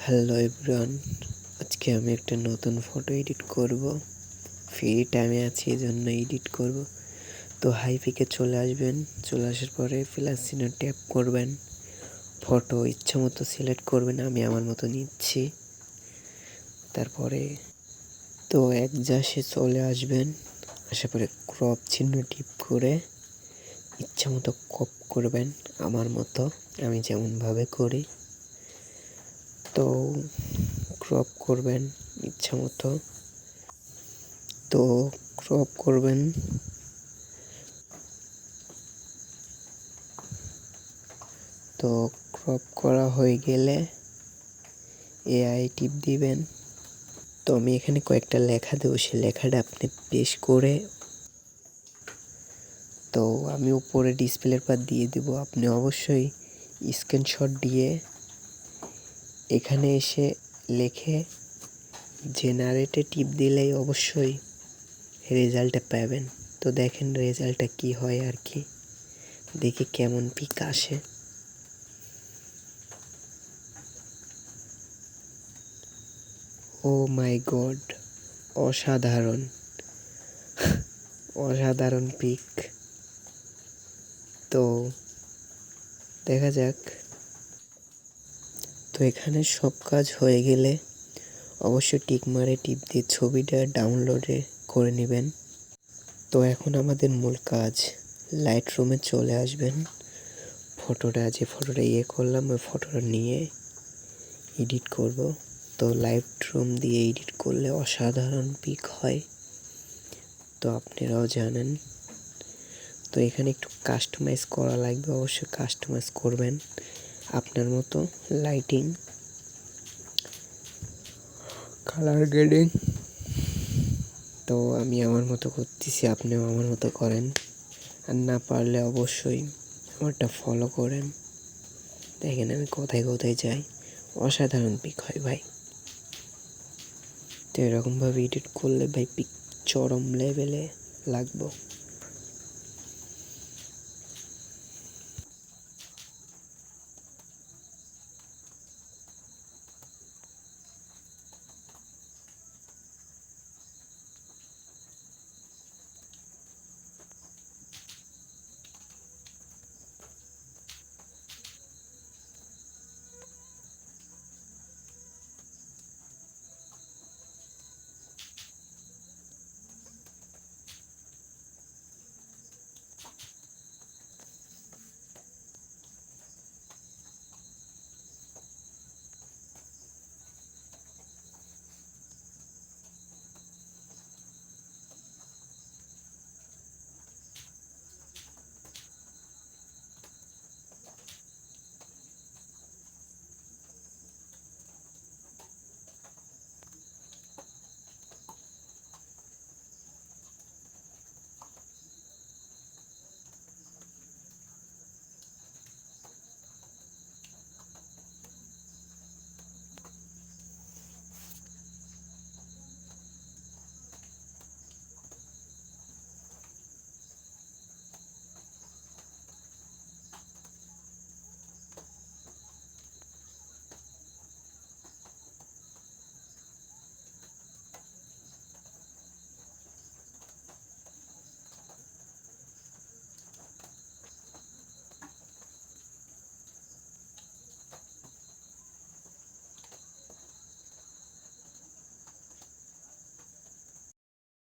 Hello everyone, আজকে আমি একটা নতুন ফটো এডিট করব। ফ্রি টাইমে আছি, এই জন্য এডিট করব। তো হাইপিকে চলে আসবেন। চলে আসার পরে প্লাস চিহ্ন ট্যাপ করবেন, ফটো ইচ্ছা মতো সিলেক্ট করবেন। আমি আমার মতো নিচ্ছি। তারপরে তো অ্যাডজাস্টে চলে আসবেন। আসার পরে ক্রপ চিহ্ন টিপ করে ইচ্ছা মতো ক্রপ করবেন আমার মতো, আমি যেমনভাবে করি। তো ক্রপ করবেন ইচ্ছা মতো। তো ক্রপ করবেন। তো ক্রপ করা হয়ে গেলে এআই টিপ দিবেন। তো আমি এখানে কয়েকটা লেখা দেবো, সেই লেখাটা আপনি পেস্ট করে তো আমি উপরে ডিসপ্লের পর দিয়ে দেব। আপনি অবশ্যই স্ক্রিনশট দিয়ে এখানে এসে লিখে জেনারেটে টিপ দিলেই অবশ্যই রেজাল্টটা পাবেন। তো দেখেন রেজাল্টটা কি হয় আর কি, দেখি কেমন পিক আসে। ও মাই গড, অসাধারণ অসাধারণ পিক। তো দেখা যাক। তো এখানে সব কাজ হয়ে গেলে অবশ্যই টিকমারে টিপ দিয়ে ছবিটা ডাউনলোডে করে নেবেন। তো এখন আমাদের মূল কাজ, লাইট রুমে চলে আসবেন। যে ফটোটা করলাম ওই ফটোটা নিয়ে এডিট করব। তো লাইট রুম দিয়ে এডিট করলে অসাধারণ পিক হয়, তো আপনারাও জানেন। তো এখানে একটু কাস্টমাইজ করা লাগবে, অবশ্যই কাস্টমাইজ করবেন আপনার মতো। লাইটিং, কালার গ্রেডিং, তো আমি আমার মতো করতেছি, আপনিও আমার মতো করেন। আর না পারলে অবশ্যই আমারটা ফলো করেন। দেখেন আমি কোথায় কোথায় যাই, অসাধারণ পিক হয় ভাই। তো এরকমভাবে এডিট করলে ভাই পিক চরম লেভেলে লাগবো।